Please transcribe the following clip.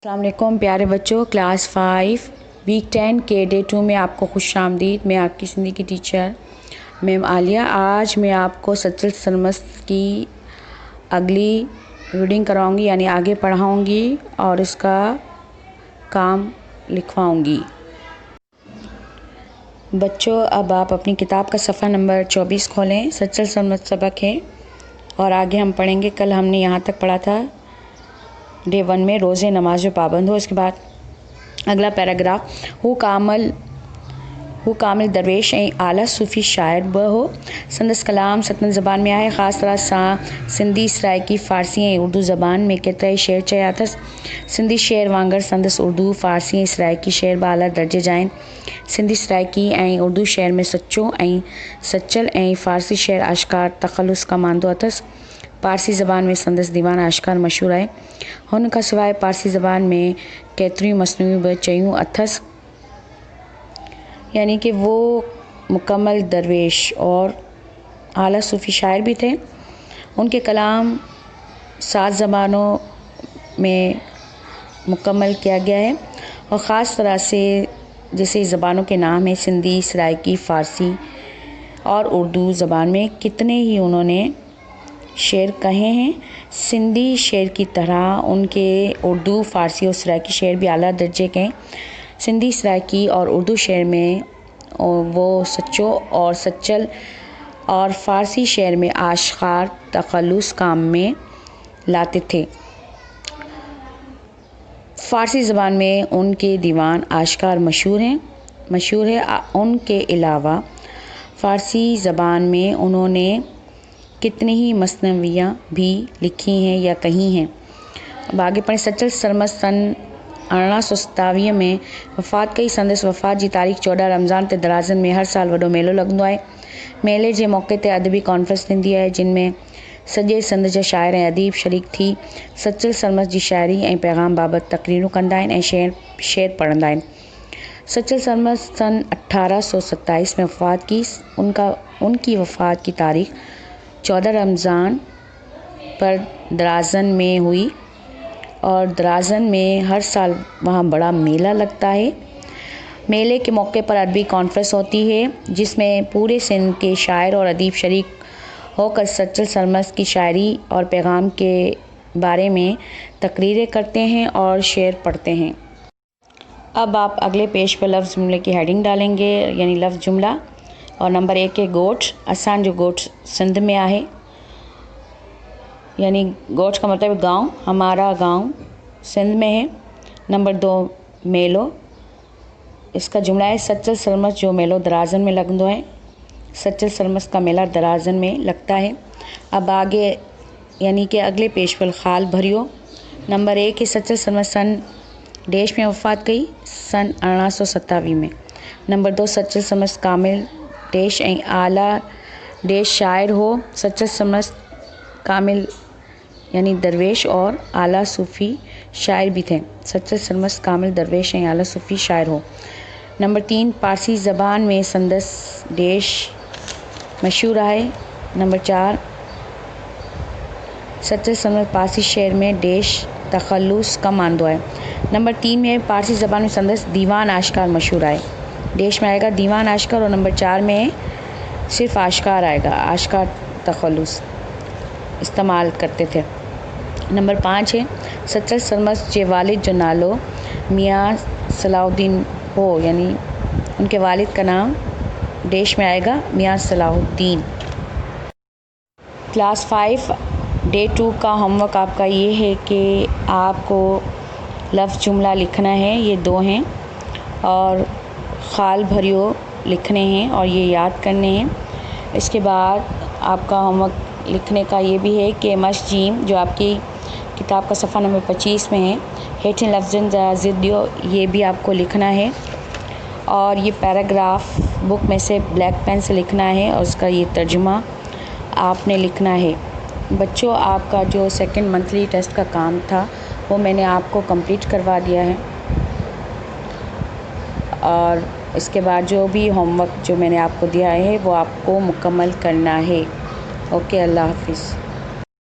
السلام علیکم پیارے بچوں، کلاس 5 ویک 10 کے ڈے 2 میں آپ کو خوش آمدید۔ میں آپ کی زندگی کی ٹیچر میم عالیہ۔ آج میں آپ کو سچل سرمست کی اگلی ریڈنگ کراؤں گی، یعنی آگے پڑھاؤں گی اور اس کا کام لکھواؤں گی۔ بچوں، اب آپ اپنی کتاب کا صفحہ نمبر 24 کھولیں۔ سچل سرمست سبق ہے اور آگے ہم پڑھیں گے۔ کل ہم نے یہاں تک پڑھا تھا ڈے 1 میں روزے نماز میں پابند ہو۔ اس کے بعد اگلا پیراگراف، ہو کامل درویش اعلیٰ صوفی شاعر ہو سندس کلام ستن زبان میں آئے، خاص طرح سندھی سرائکی فارسی اردو زبان میں کیترا شعر چیاتس۔ سندھی شعر وانگر سندس اردو فارسی سرائکی شعر بالا درجے جائن۔ سندھی سرائکی اردو شعر میں سچو سچل فارسی شعر اشکار تخلص کا ماندو اتس۔ پارسی زبان میں سندس دیوان اشکار مشہور ہے۔ ہن کا سوائے پارسی زبان میں کیتریوں مصنوعی بچیوں اتھس، یعنی کہ وہ مکمل درویش اور اعلیٰ صوفی شاعر بھی تھے۔ ان کے کلام 7 زبانوں میں مکمل کیا گیا ہے اور خاص طرح سے جیسے زبانوں کے نام ہیں سندھی سرائکی فارسی اور اردو زبان میں کتنے ہی انہوں نے شعر کہے ہیں۔ سندھی شعر کی طرح ان کے اردو فارسی اور سرائکی شعر بھی اعلیٰ درجے کے ہیں۔ سندھی سرائکی اور اردو شعر میں وہ سچو اور سچل اور فارسی شعر میں اشعار تخلص کام میں لاتے تھے۔ فارسی زبان میں ان کے دیوان اشعار مشہور ہے۔ ان کے علاوہ فارسی زبان میں انہوں نے کتنی ہی مثنویاں بھی لکھی ہیں یا کہی ہیں۔ اب آگے پڑھیں۔ سچل سرمست سن 1827 میں وفات کئی۔ سندس وفات جی تاریخ 14 رمضان تے درازن میں ہر سال وڈو میلو لڳندو आहे۔ میلے جے موقع تے ادبی کانفرنس थींदी आहे जिन में सॼे सिंध जा शाइर ऐं अदीब शरीक थी सचल सरमस्त जी शाइरी ऐं पैगाम बाबति तक़रीरूं कंदा आहिनि ऐं शेर पढ़ंदा आहिनि। सचल सरमस्त सन 1827 में वफ़ात की। उनकी वफ़ात की तारीख 14 रमज़ान पर दराज़न में हुई और दराज़न में हर साल वहाँ बड़ा मेला लगता है। मेले के मौके पर अदबी कॉन्फ्रेंस होती है जिसमें पूरे सिंध के शायर और अदीब शरीक होकर सचल सरमस्त की शायरी और पैगाम के बारे में तकरीरें करते हैं और शेर पढ़ते हैं। अब आप अगले पेज पर लफ्ज़ जुमले की हेडिंग डालेंगे, यानी लफ्ज़ जुमला। और नंबर 1 है गोठ। असांजो गोठ सिंध में आहे, यानी गोठ का मतलब गांव। हमारा गांव सिंध में है। नंबर 2 मेलो। इसका जुमला है सचल सरमस्त जो मेलो दराज़न में लगंदो है। सचल सरमस्त का मेला दराज़न में लगता है। अब आगे यानी कि अगले पेज पर खाल भरियो। नंबर 1 है सचल सरमस्त सन देश में वफ़ात कई सन 1827 में। नंबर 2 सचल सरमस्त कामिल देश ऐं आला देश शायर हो। सचल सरमस्त कामिल यानी दरवेश और आला सूफ़ी शायर भी थे। सचल सरमस्त कामिल दरवेश ऐं आला सूफ़ी शायर हो। नंबर 3 पारसी ज़बान में संदस देश मशहूर आहे। नंबर 4 सचल सरमस्त पारसी शहर में देश तखल्लुस कम आंदो है। नंबर 3 में पारसी ज़बान में संदस दीवान आश्कार मशहूर आए। देश में आएगा दीवान आश्कार और नंबर 4 में सिर्फ आश्कार आएगा। आश्कार तखल्लुस इस्तेमाल करते थे। नंबर 5 है सचल सरमस्त जे वालिद जो नालो मियाँ सलाहुद्दीन हो, यानी उनके वालिद का नाम देश में आएगा मियाँ सलाहुद्दीन। क्लास 5 डे 2 का होमवर्क आपका ये है कि आपको लफ्ज़ जुमला लिखना है। ये 2 हैं और खाल भरियो लिखने हैं और ये याद करने हैं। इसके बाद आपका होमवर्क लिखने का ये भी है कि मशजीम जो आपकी किताब का सफ़ा नंबर 25 में है, हेठे लफ्ज़न जा ज़िद्दियो, ये भी आपको लिखना है। और ये पैराग्राफ बुक में से ब्लैक पेन से लिखना है और उसका ये तर्जुमा आपने लिखना है। बच्चों, आपका जो सेकंड मंथली टेस्ट का काम था वो मैंने आपको कंप्लीट करवा दिया है और इसके बाद जो भी होमवर्क जो मैंने आपको दिया है वो आपको मुकम्मल करना है। ओके, अल्लाह हाफिज़।